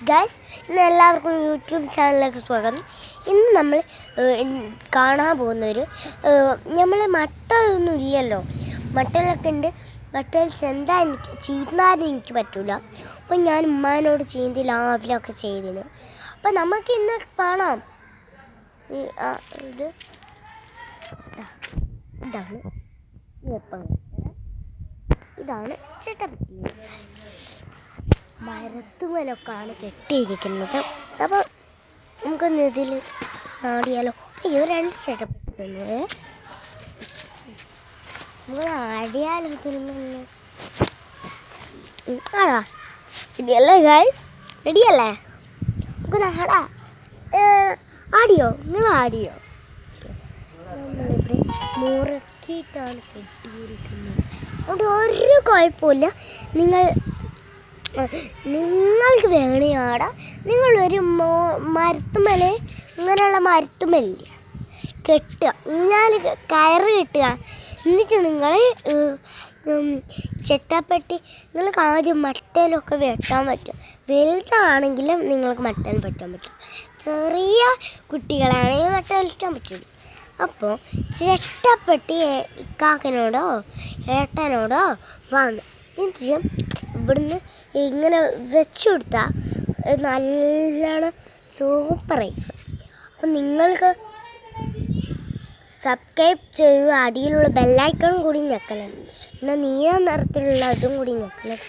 Guys, ഇന്ന് എല്ലാവർക്കും YouTube ചാനലിലേക്ക് സ്വാഗതം. ഇന്ന് നമ്മൾ കാണാൻ പോകുന്നൊരു നമ്മൾ മട്ടയൊന്നും ഇല്ലല്ലോ, മട്ടയിലൊക്കെ ഉണ്ട്. മട്ടയിൽ ചീന്താൻ എനിക്ക് പറ്റില്ല. അപ്പം ഞാൻ ഉമ്മാനോട് ചീന്തി ലാവിലൊക്കെ ചെയ്തിന്. അപ്പം നമുക്ക് ഇന്ന് കാണാം. ഇതാണ് ചേട്ടപ്പറ്റി. മരത്തുമലൊക്കെയാണ് കെട്ടിയിരിക്കുന്നത്. അപ്പോൾ നമുക്കൊന്ന് ഇതിൽ നാടിയാലോ. അയ്യോ, രണ്ട് ചേട്ടപ്പറ്റുന്നത് നമുക്ക് ആടിയാലോ. ആടാ, റെഡിയല്ലേ ഗൈസ്? റെഡിയല്ലേ? നമുക്ക് നാടാ. ആടിയോ? നിങ്ങൾ ആടിയോ? നമ്മളിവിടെ മുറുക്കിയിട്ടാണ് കെട്ടിയിരിക്കുന്നത്. അതുകൊണ്ട് ഒരു കുഴപ്പമില്ല. നിങ്ങൾക്ക് വേണേ ആടാം. നിങ്ങളൊരു മരത്തുമല, ഇങ്ങനെയുള്ള മരത്തുമല്ല കെട്ടുക, ഞാൻ കയറ് കെട്ടുക. എന്നിട്ട് നിങ്ങൾ ചെട്ടാപ്പെട്ടി നിങ്ങൾക്ക് ആദ്യം മട്ടയിലൊക്കെ വെട്ടാൻ പറ്റും. വലുതാണെങ്കിലും നിങ്ങൾക്ക് മട്ടയിൽ വെട്ടാൻ പറ്റും. ചെറിയ കുട്ടികളാണെങ്കിൽ മട്ടയിൽ വെട്ടാൻ പറ്റില്ല. അപ്പോൾ ചെട്ടപ്പെട്ടി കാക്കനോടോ ഏട്ടനോടോ വാങ്ങുക. എന്നിട്ട് ഇവിടുന്ന് ഇങ്ങനെ വെച്ചു കൊടുത്താൽ നല്ലോണം സൂപ്പറായിരിക്കും. അപ്പം നിങ്ങൾക്ക് സബ്സ്ക്രൈബ് ചെയ്യുക. അടിയിലുള്ള ബെല്ലൈക്കൺ കൂടി ഞെക്കണം. പിന്നെ നീല നിറത്തിലുള്ള അതും കൂടി ഞെക്കണം.